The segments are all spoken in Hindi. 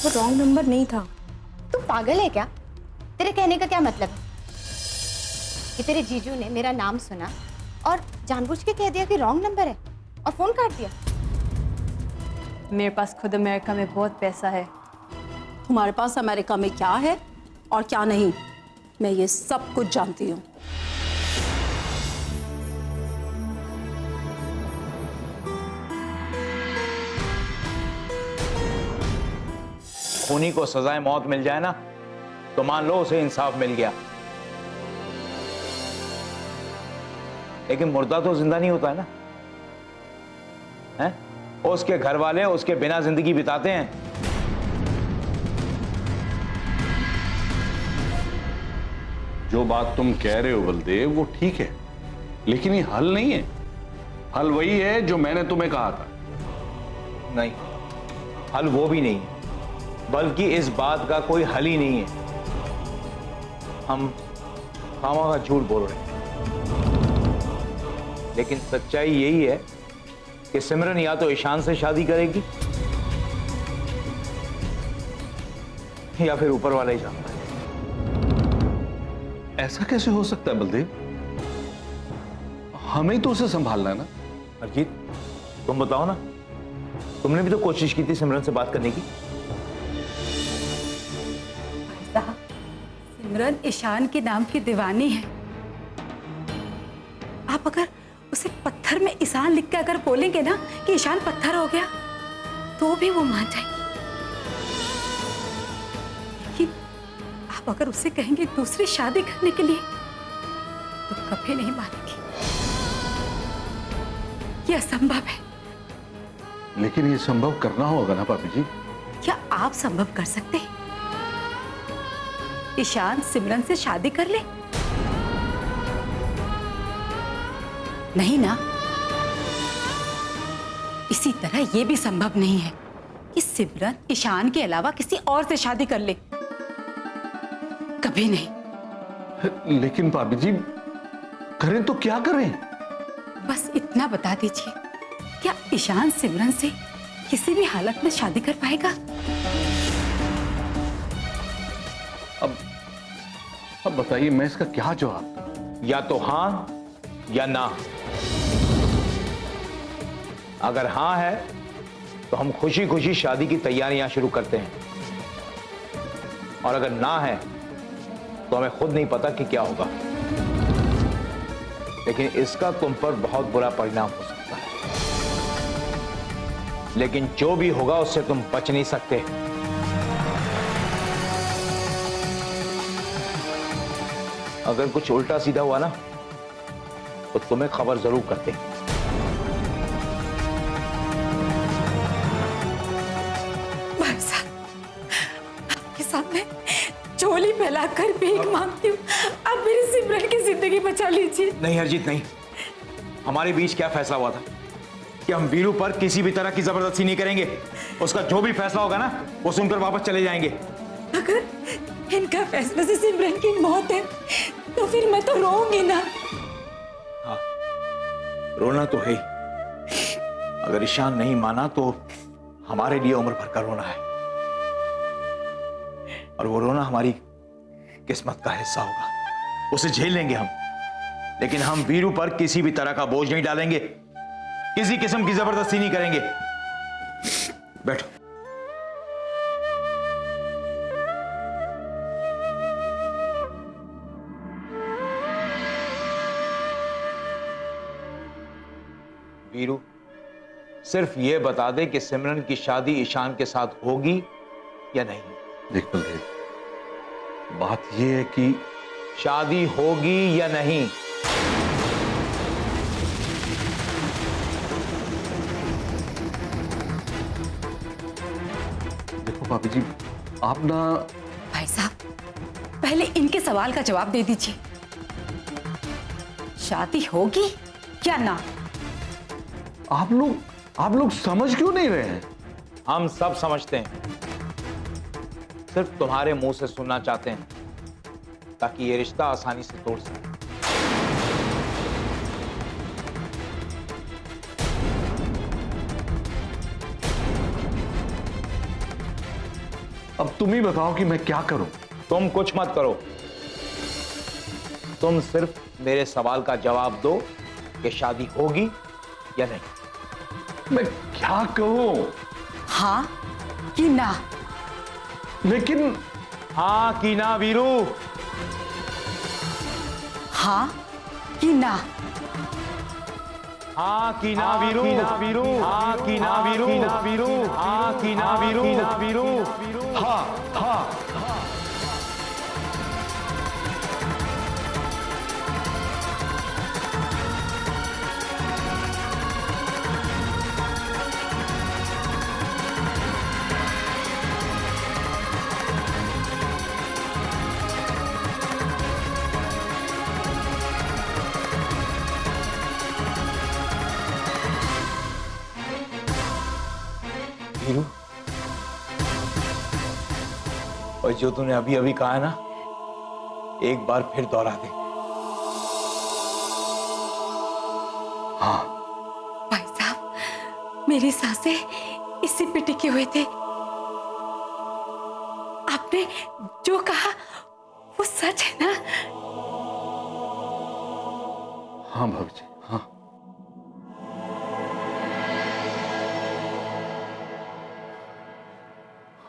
वो रॉन्ग नंबर नहीं था। तू पागल है क्या? तेरे कहने का क्या मतलब है कि तेरे जीजू ने मेरा नाम सुना और जानबूझ के कह दिया कि रॉन्ग नंबर है और फोन काट दिया? मेरे पास खुद अमेरिका में बहुत पैसा है। तुम्हारे पास अमेरिका में क्या है और क्या नहीं, मैं ये सब कुछ जानती हूँ। खूनी को सजाए मौत मिल जाए ना तो मान लो उसे इंसाफ मिल गया, लेकिन मुर्दा तो जिंदा नहीं होता है ना, हैं? उसके घर वाले उसके बिना जिंदगी बिताते हैं। जो बात तुम कह रहे हो बलदेव वो ठीक है, लेकिन ये हल नहीं है। हल वही है जो मैंने तुम्हें कहा था। नहीं, हल वो भी नहीं है, बल्कि इस बात का कोई हल ही नहीं है। हम खामा का झूठ बोल रहे हैं, लेकिन सच्चाई यही है कि सिमरन या तो ईशान से शादी करेगी या फिर ऊपर वाला ही जानता है। ऐसा कैसे हो सकता है बलदेव? हमें तो उसे संभालना है ना। अरजीत, तुम बताओ ना, तुमने भी तो कोशिश की थी सिमरन से बात करने की। सिमरन ईशान के नाम की दीवानी है। आप अगर उसे पत्थर में ईशान लिख के अगर बोलेंगे ना कि ईशान पत्थर हो गया तो भी वो मान जाएगी, लेकिन आप अगर उसे कहेंगे दूसरी शादी करने के लिए तो कभी नहीं मानेगी। यह असंभव है। लेकिन ये संभव करना होगा ना भाभी जी। क्या आप संभव कर सकते हैं? ईशान सिमरन से शादी कर ले? नहीं ना। इसी तरह यह भी संभव नहीं है कि सिमरन ईशान के अलावा किसी और से शादी कर ले। कभी नहीं। लेकिन भाभी जी, करें तो क्या करें? बस इतना बता दीजिए, क्या ईशान सिमरन से किसी भी हालत में शादी कर पाएगा? अब बताइए, मैं इसका क्या जवाब दूं? या तो हां या ना। अगर हां है तो हम खुशी खुशी शादी की तैयारियां शुरू करते हैं, और अगर ना है तो हमें खुद नहीं पता कि क्या होगा, लेकिन इसका तुम पर बहुत बुरा परिणाम हो सकता है। लेकिन जो भी होगा उससे तुम बच नहीं सकते। अगर कुछ उल्टा सीधा हुआ ना तो तुम्हें खबर जरूर करते हैं। भाई साहब, आपके सामने झोली फैलाकर भीख मांगती हूँ, आप मेरी सिमरन की जिंदगी बचा लीजिए। नहीं हरजीत, नहीं। हमारे बीच क्या फैसला हुआ था कि हम वीरू पर किसी भी तरह की जबरदस्ती नहीं करेंगे। उसका जो भी फैसला होगा ना वो सुनकर वापस चले जाएंगे। अगर इनका फैसला से सिमरन की मौत है तो फिर मैं तो रोऊंगी ना। हाँ, रोना तो है ही। अगर ईशान नहीं माना तो हमारे लिए उम्र भर का रोना है, और वो रोना हमारी किस्मत का हिस्सा होगा। उसे झेल लेंगे हम, लेकिन हम वीरू पर किसी भी तरह का बोझ नहीं डालेंगे, किसी किस्म की जबरदस्ती नहीं करेंगे। बैठो। वीरू, सिर्फ ये बता दे कि सिमरन की शादी ईशान के साथ होगी या नहीं। देख बलदेव, बात यह है कि शादी होगी या नहीं। देखो भाभी जी, आप ना। भाई साहब, पहले इनके सवाल का जवाब दे दीजिए। शादी होगी या ना? आप लोग समझ क्यों नहीं रहे हैं? हम सब समझते हैं, सिर्फ तुम्हारे मुंह से सुनना चाहते हैं ताकि ये रिश्ता आसानी से तोड़ सके। अब तुम ही बताओ कि मैं क्या करूं। तुम कुछ मत करो, तुम सिर्फ मेरे सवाल का जवाब दो कि शादी होगी या नहीं। मैं क्या कहूं? हाँ कि ना? लेकिन हाँ कि ना वीरू? हाँ कि ना? हाँ कि ना वीरू? हाँ कि ना वीरू? हाँ कि ना वीरू? हाँ हाँ। वीरू, और जो तूने अभी अभी कहा ना, एक बार फिर दोहरा दे। भाई साहब, मेरी सांसें इसी पे टिके हुए थे। आपने जो कहा वो सच है ना? हाँ भाभी जी, हाँ।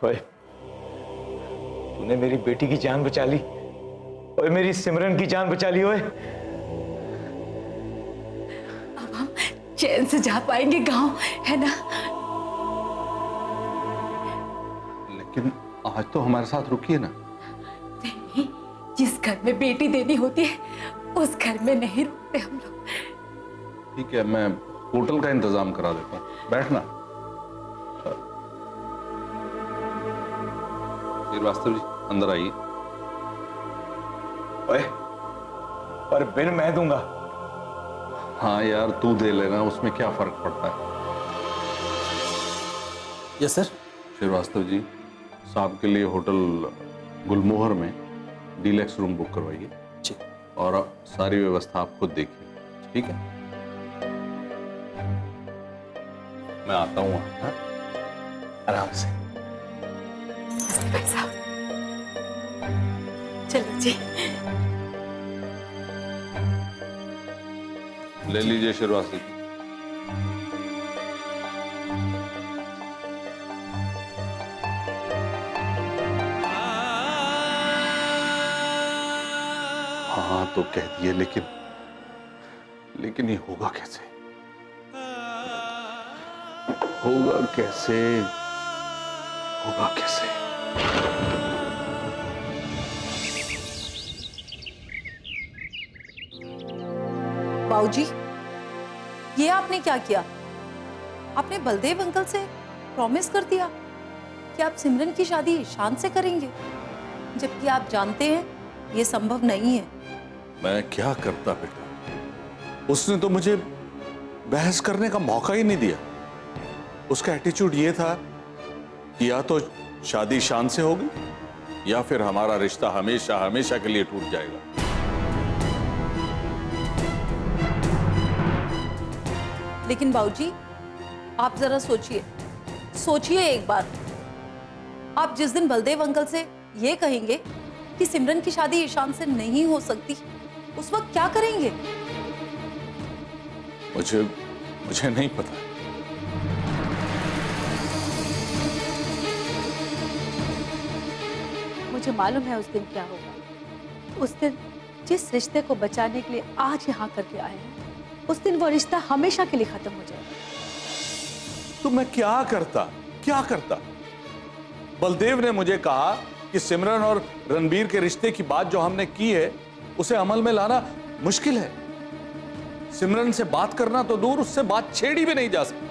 ओए, तूने मेरी बेटी की जान बचा ली। ओए, मेरी सिमरन की जान बचा ली। ओए, अब हम चैन से जा पाएंगे गांव, है ना? लेकिन आज तो हमारे साथ रुकिए ना। नहीं, जिस घर में बेटी देनी होती है उस घर में नहीं रुकते हम लोग। ठीक है, मैं होटल का इंतजाम करा देता हूँ, बैठना। श्रीवास्तव जी, अंदर आइए। ओए, पर बिल मैं दूंगा। हाँ यार, तू दे लेना, उसमें क्या फर्क पड़ता है। Yes sir. श्रीवास्तव जी, साहब के लिए होटल गुलमोहर में डीलक्स रूम बुक करवाइए। जी। और सारी व्यवस्था आप खुद देखिए, ठीक है? मैं आता हूँ। हाँ, आराम से। भाई साहब, चलो जी। ले लीजिए श्रीवास्तव जी। हाँ तो कह दिए, लेकिन ये होगा कैसे? होगा कैसे? होगा कैसे? बाबूजी, ये आपने क्या किया? आपने बलदेव अंकल से प्रॉमिस कर दिया कि आप सिमरन की शादी ईशान से करेंगे, जबकि आप जानते हैं ये संभव नहीं है। मैं क्या करता बेटा, उसने तो मुझे बहस करने का मौका ही नहीं दिया। उसका एटीट्यूड ये था कि या तो शादी शान से होगी या फिर हमारा रिश्ता हमेशा हमेशा के लिए टूट जाएगा। लेकिन बाबूजी, आप जरा सोचिए एक बार। आप जिस दिन बलदेव अंकल से ये कहेंगे कि सिमरन की शादी ईशान से नहीं हो सकती, उस वक्त क्या करेंगे? मुझे नहीं पता। मुझे मालूम है उस दिन क्या होगा। उस दिन जिस रिश्ते को बचाने के लिए आज यहाँ करके आए हैं, उस दिन वो रिश्ता हमेशा के लिए खत्म हो जाएगा। तो मैं क्या करता? बलदेव ने मुझे कहा कि सिमरन और रणबीर के रिश्ते की बात जो हमने की है उसे अमल में लाना मुश्किल है। सिमरन से बात करना तो दूर, उससे बात छेड़ी भी नहीं जा सकती।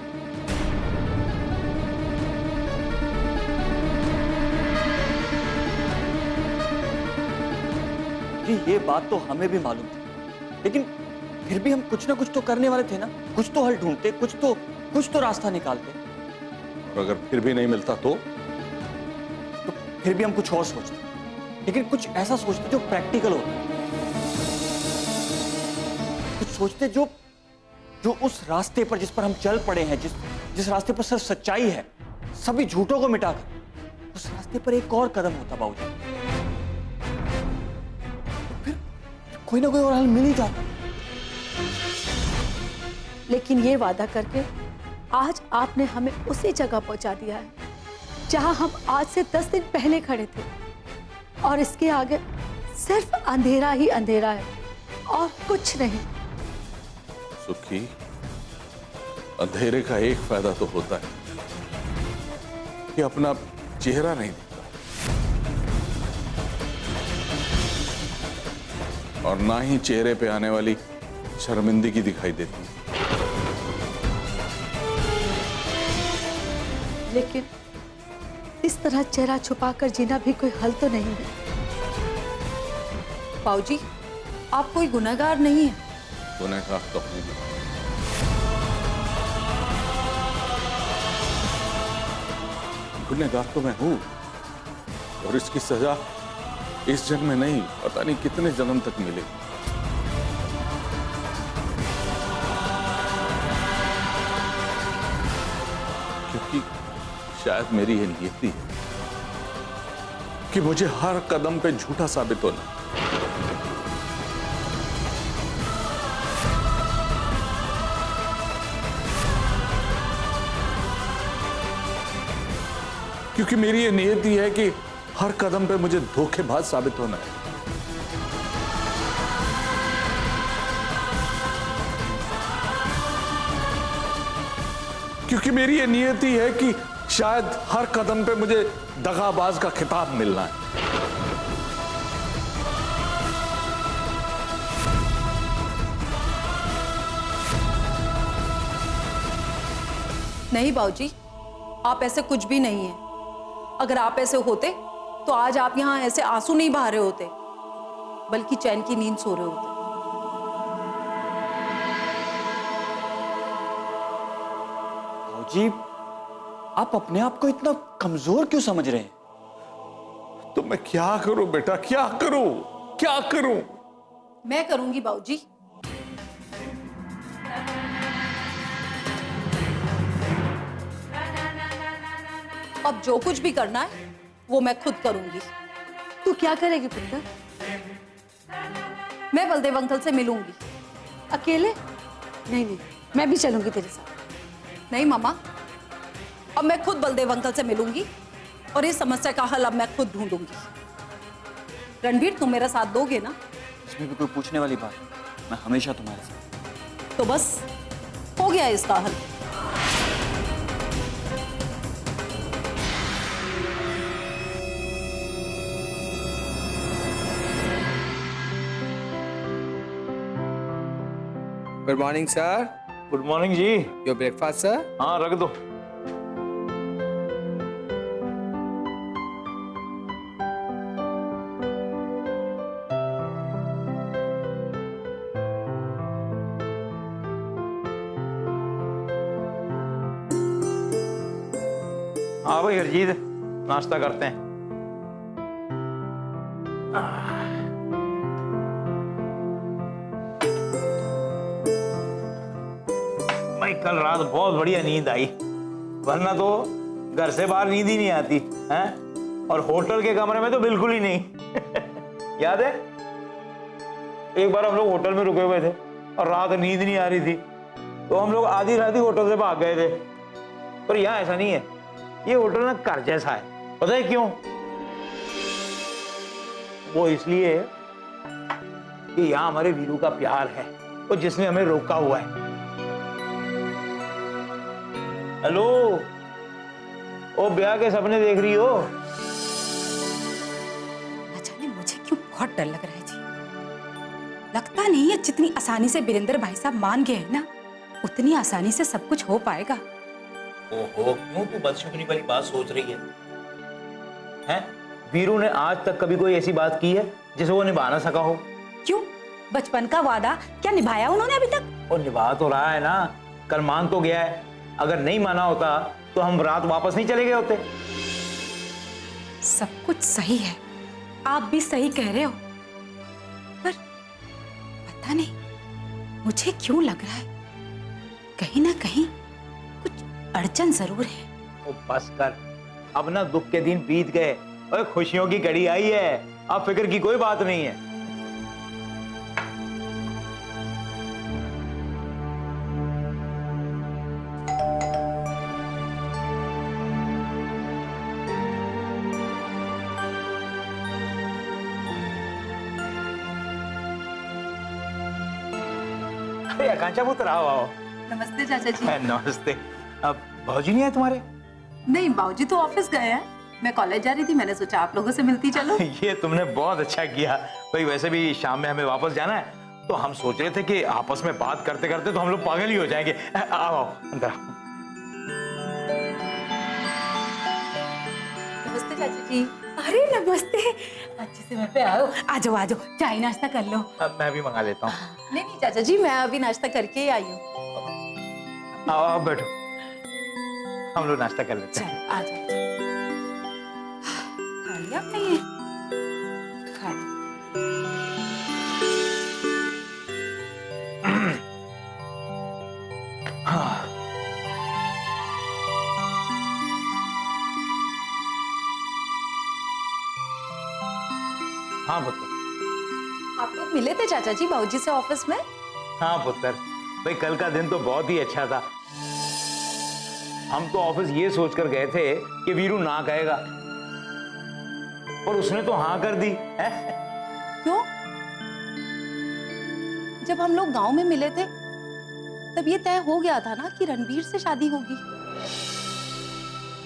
जी, ये बात तो हमें भी मालूम थी, लेकिन फिर भी हम कुछ ना कुछ तो करने वाले थे ना। कुछ तो हल ढूंढते, कुछ तो रास्ता निकालते। और अगर फिर भी नहीं मिलता तो फिर भी हम कुछ और सोचते, लेकिन कुछ ऐसा सोचते जो प्रैक्टिकल होता। कुछ सोचते जो उस रास्ते पर जिस पर हम चल पड़े हैं, जिस रास्ते पर सिर्फ सच्चाई है, सभी झूठों को मिटाकर उस रास्ते पर एक और कदम होता बाबूजी, फिर कोई ना कोई और हल मिल ही जाता। लेकिन ये वादा करके आज आपने हमें उसी जगह पहुंचा दिया है जहां हम आज से 10 दिन पहले खड़े थे, और इसके आगे सिर्फ अंधेरा ही अंधेरा है और कुछ नहीं। सुखी, अंधेरे का एक फायदा तो होता है कि अपना चेहरा नहीं दिखता, और ना ही चेहरे पे आने वाली शर्मिंदगी दिखाई देती है। लेकिन इस तरह चेहरा छुपाकर जीना भी कोई हल तो नहीं है। बाबूजी, आप कोई गुनहगार नहीं है। गुनहगार तो हूं। गुनहगार तो मैं हूं, और इसकी सजा इस जन्म में नहीं, पता नहीं कितने जन्म तक मिलेगी। क्योंकि शायद मेरी ये नियति है कि मुझे हर कदम पे झूठा साबित होना। क्योंकि मेरी ये नियति है कि हर कदम पे मुझे धोखेबाज साबित होना है। क्योंकि मेरी ये नियति है कि शायद हर कदम पे मुझे दगाबाज का खिताब मिलना है। नहीं बाबूजी, आप ऐसे कुछ भी नहीं है। अगर आप ऐसे होते तो आज आप यहाँ ऐसे आंसू नहीं बहा रहे होते, बल्कि चैन की नींद सो रहे होते। बाबूजी, आप अपने आप को इतना कमजोर क्यों समझ रहे हैं? तो मैं क्या करूं बेटा, क्या करूं, क्या करूं? मैं करूंगी बाबूजी। अब जो कुछ भी करना है वो मैं खुद करूंगी। तू क्या करेगी पुत्र? मैं बलदेव अंकल से मिलूंगी। अकेले? नहीं नहीं, मैं भी चलूंगी तेरे साथ। नहीं मामा, अब मैं खुद बलदेव अंकल से मिलूंगी और इस समस्या का हल अब मैं खुद ढूंढूंगी। रणबीर, तुम मेरा साथ दोगे ना? इसमें भी कोई पूछने वाली बात है? मैं हमेशा तुम्हारे साथ। तो बस हो गया इसका हल। Good morning sir. Good morning जी। Your breakfast sir. हाँ, रख दो। हाँ भाई हरजीत, नाश्ता करते हैं। भाई कल रात बहुत बढ़िया नींद आई, वरना तो घर से बाहर नींद ही नहीं आती हैं, और होटल के कमरे में तो बिल्कुल ही नहीं। याद है एक बार हम लोग होटल में रुके हुए थे और रात नींद नहीं आ रही थी, तो हम लोग आधी रात ही होटल से भाग गए थे। पर यहाँ ऐसा नहीं है, ये होटल ना घर जैसा है। पता है क्यों? वो इसलिए कि यहाँ हमारे वीरू का प्यार है, और जिसने हमें रोका हुआ है। हेलो, ओ ब्याह के सपने देख रही हो? न जाने मुझे क्यों बहुत डर लग रहा है जी। लगता नहीं है जितनी आसानी से बीरेंद्र भाई साहब मान गए हैं ना, उतनी आसानी से सब कुछ हो पाएगा। ओहो, क्यों तू बदशुगनी वाली बात सोच रही है? हैं? वीरू ने आज तक कभी कोई ऐसी बात की है जिसे वो निभा ना सका हो? क्यों? बचपन का वादा क्या निभाया उन्होंने अभी तक? और निभा तो रहा है ना, कल मान तो गया है। अगर नहीं माना होता तो हम रात वापस नहीं चले गए होते। सब कुछ सही है, आप भी सही कह रहे हो, पर पता नहीं मुझे क्यों लग रहा है कहीं ना कहीं कुछ अड़चन जरूर है। ओ बस कर, अब ना दुख के दिन बीत गए और खुशियों की घड़ी आई है। अब फिक्र की कोई बात नहीं है। अरे आकांक्षा पुत्र, आओ आओ। नमस्ते चाचा जी। नमस्ते। अब भाजी नहीं आए तुम्हारे? नहीं, बाबूजी तो ऑफिस गए हैं। मैं कॉलेज जा रही थी, मैंने सोचा आप लोगों से मिलती चलो। ये तुमने बहुत अच्छा किया भाई। वैसे भी शाम में हमें वापस जाना है, तो हम सोच रहे थे कि आपस में बात करते करते तो हम लोग पागल ही हो जाएंगे। आओ आओ अंदर आओ। नमस्ते चाचा जी। अरे नमस्ते, अच्छे से मैं पे आओ। आ जाओ आ जाओ, चाय नाश्ता कर लो। अब मैं भी मंगा लेता हूँ। नहीं नहीं चाचा जी, मैं अभी नाश्ता करके ही आई हूँ। आओ आओ बैठो, हम लोग नाश्ता कर लेते हैं। चल आ जाओ। खा लिया आपने ये? खा लिया। हाँ पुत्र। आप लोग मिले थे चाचा जी बाबूजी से ऑफिस में? हाँ पुत्र, भाई कल का दिन तो बहुत ही अच्छा था। हम तो ऑफिस ये सोचकर गए थे कि वीरू ना कहेगा, और उसने तो हाँ कर दी है? क्यों? जब हम लोग गांव में मिले थे तब ये तय हो गया था ना कि रणबीर से शादी होगी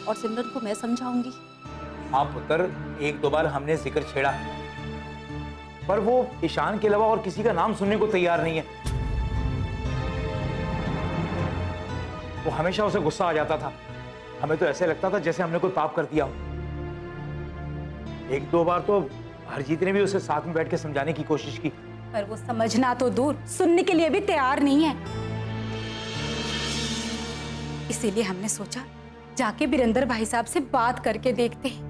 और सिमरन को मैं समझाऊंगी। हाँ पुत्र, एक दो बार हमने जिक्र छेड़ा, पर वो ईशान के अलावा और किसी का नाम सुनने को तैयार नहीं है। वो हमेशा उसे गुस्सा आ जाता था। हमें तो ऐसे लगता था जैसे हमने कोई पाप कर दिया हो। एक दो बार तो हरजीत ने भी उसे साथ में बैठ के समझाने की कोशिश की, पर वो समझना तो दूर, सुनने के लिए भी तैयार नहीं है। इसीलिए हमने सोचा जाके बीरेंद्र भाई साहब से बात करके देखते हैं।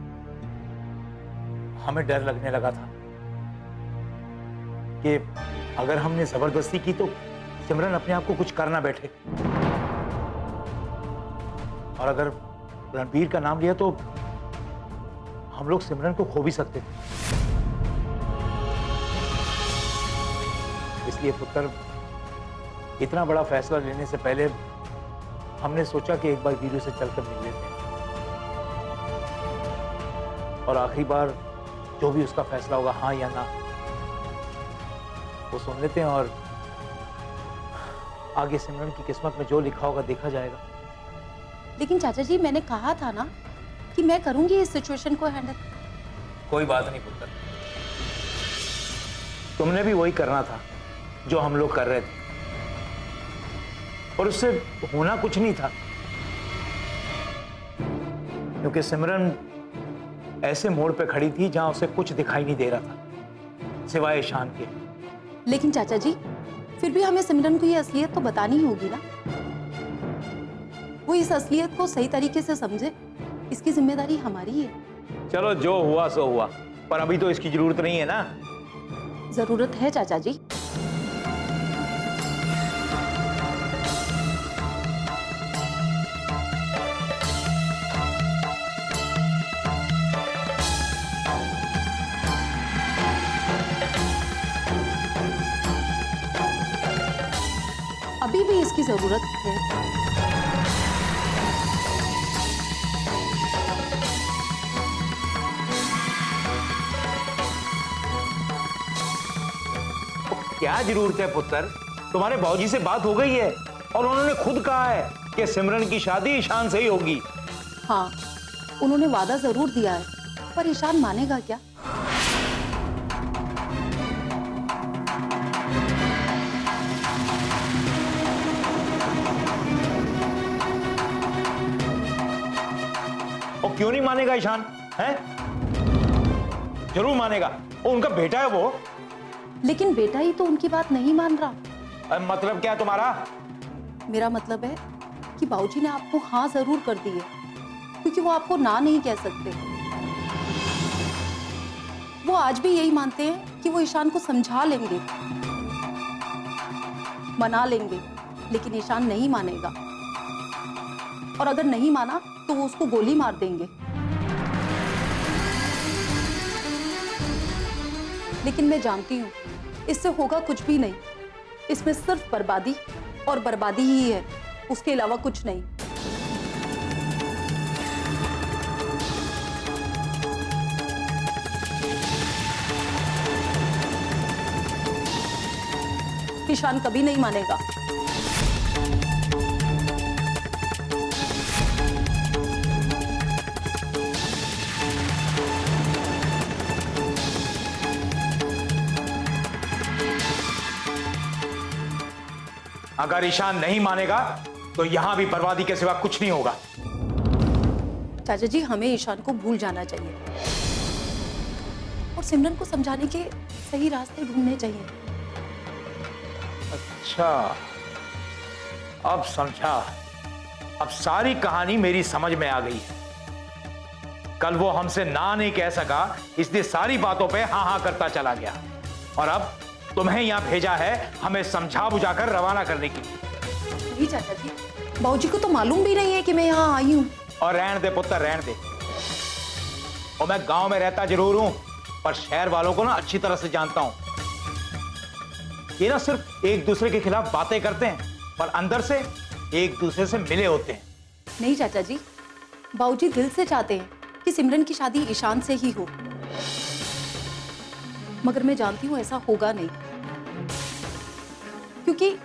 हमें डर लगने लगा था कि अगर हमने जबरदस्ती की तो सिमरन अपने आप को कुछ कर ना बैठे, और अगर रणबीर का नाम लिया तो हम लोग सिमरन को खो भी सकते थे। इसलिए पुत्र, इतना बड़ा फैसला लेने से पहले हमने सोचा कि एक बार वीरू से चलकर मिल लेते हैं, और आखिरी बार जो भी उसका फैसला होगा, हाँ या ना, वो सुन लेते हैं, और आगे सिमरन की किस्मत में जो लिखा होगा देखा जाएगा। लेकिन चाचा जी, मैंने कहा था ना कि मैं करूंगी इस सिचुएशन को हैंडल। कोई बात नहीं पुत्र, तुमने भी वही करना था जो हम लोग कर रहे थे, और उससे होना कुछ नहीं था, क्योंकि सिमरन ऐसे मोड़ पे खड़ी थी जहां उसे कुछ दिखाई नहीं दे रहा था सिवाय ईशान के। लेकिन चाचा जी, फिर भी हमें सिमरन को ये असलियत तो बतानी होगी ना। वो इस असलियत को सही तरीके से समझे, इसकी जिम्मेदारी हमारी है। चलो जो हुआ सो हुआ, पर अभी तो इसकी जरूरत नहीं है ना। जरूरत है चाचा जी। अभी भी इसकी जरूरत है। क्या जरूरत है पुत्र? तुम्हारे बाबूजी से बात हो गई है, और उन्होंने खुद कहा है कि सिमरन की शादी ईशान से ही होगी। हाँ, उन्होंने वादा जरूर दिया है, पर ईशान मानेगा क्या? और क्यों नहीं मानेगा ईशान? है जरूर मानेगा, वो उनका बेटा है वो। लेकिन बेटा ही तो उनकी बात नहीं मान रहा। मतलब क्या तुम्हारा? मेरा मतलब है कि बाबूजी ने आपको हाँ जरूर कर दी है, क्योंकि वो आपको ना नहीं कह सकते। वो आज भी यही मानते हैं कि वो ईशान को समझा लेंगे, मना लेंगे, लेकिन ईशान नहीं मानेगा। और अगर नहीं माना तो वो उसको गोली मार देंगे। लेकिन मैं जानती हूँ इससे होगा कुछ भी नहीं। इसमें सिर्फ बर्बादी और बर्बादी ही है, उसके अलावा कुछ नहीं। ईशान कभी नहीं मानेगा। अगर ईशान नहीं मानेगा तो यहां भी बर्बादी के सिवा कुछ नहीं होगा। चाचा जी, हमें ईशान को भूल जाना चाहिए और सिमरन को समझाने के सही रास्ते ढूंढने चाहिए। अच्छा, अब समझा। अब सारी कहानी मेरी समझ में आ गई है। कल वो हमसे ना नहीं कह सका, इसलिए सारी बातों पे हाँ हाँ करता चला गया, और अब तुम्हें यहां भेजा है हमें समझा बुझाकर रवाना करने के लिए। नहीं चाचा जी, बाबूजी को तो मालूम भी नहीं है कि मैं यहाँ आई हूँ। और रहने दे पुत्र, रहने दे। और मैं गांव में रहता जरूर हूं, पर शहर वालों को ना अच्छी तरह से जानता हूं। ये ना सिर्फ एक दूसरे के खिलाफ बातें करते हैं, पर अंदर से एक दूसरे से मिले होते हैं। नहीं चाचा जी, बाबूजी दिल से चाहते हैं कि सिमरन की शादी ईशान से ही हो, मगर मैं जानती हूँ ऐसा होगा नहीं, क्योंकि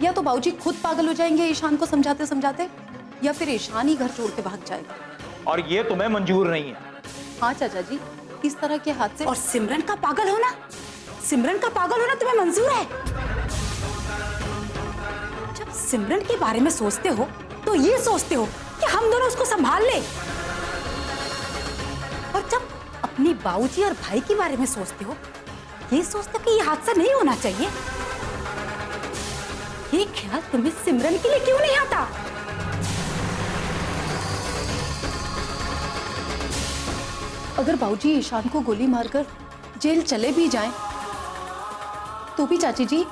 या तो बाबूजी खुद पागल हो जाएंगे ईशान को समझाते समझाते, या फिर ईशान ही घर छोड़ के भाग जाएगा। और ये तुम्हें मंजूर नहीं है। हाँ चाचा जी, इस तरह के हादसे। और सिमरन का पागल होना, सिमरन का पागल होना तुम्हें मंजूर है? जब सिमरन के बारे में सोचते हो तो ये सोचते हो कि हम दोनों उसको संभाल ले, और जब अपनी बाबूजी और भाई के बारे में सोचते हो ये सोचते हो कि ये हादसा नहीं होना चाहिए। ये ख्याल तुम्हें सिमरन के लिए क्यों नहीं आता? अगर बाबूजी ईशान को गोली मारकर जेल चले भी जाएं, तो भी चाची जी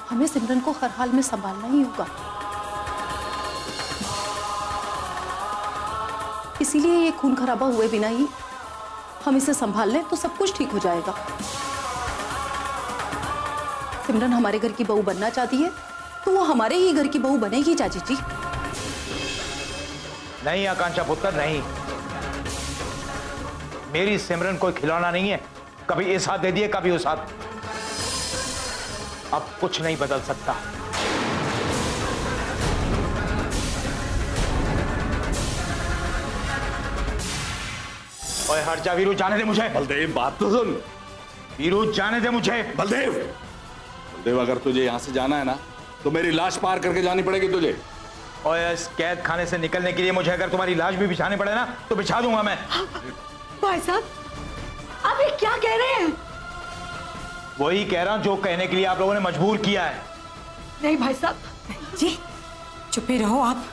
हमें सिमरन को हर हाल में संभालना ही होगा। इसीलिए ये खून खराबा हुए बिना ही हम इसे संभाल लें तो सब कुछ ठीक हो जाएगा। सिमरन हमारे घर की बहू बनना चाहती है तो वो हमारे ही घर की बहू बनेगी चाची जी। नहीं आकांक्षा पुत्र, नहीं। मेरी सिमरन कोई खिलौना नहीं है, कभी इस हाथ दे दिए कभी उस हाथ। अब कुछ नहीं बदल सकता। ओए हट जा वीरू, जाने दे मुझे। बलदेव, बात तो सुन। वीरू जाने दे मुझे। बलदेव, बलदेव, अगर तुझे यहां से जाना है ना तो मेरी लाश पार करके जानी पड़ेगी तुझे। और इस कैद खाने से निकलने के लिए मुझे अगर तुम्हारी लाश भी बिछानी पड़े ना तो बिछा दूंगा मैं। भाई साहब, आप ये क्या कह रहे हैं? वही कह रहा हूं जो कहने के लिए आप लोगों ने मजबूर किया है। नहीं भाई साहब, जी चुप ही रहो आप।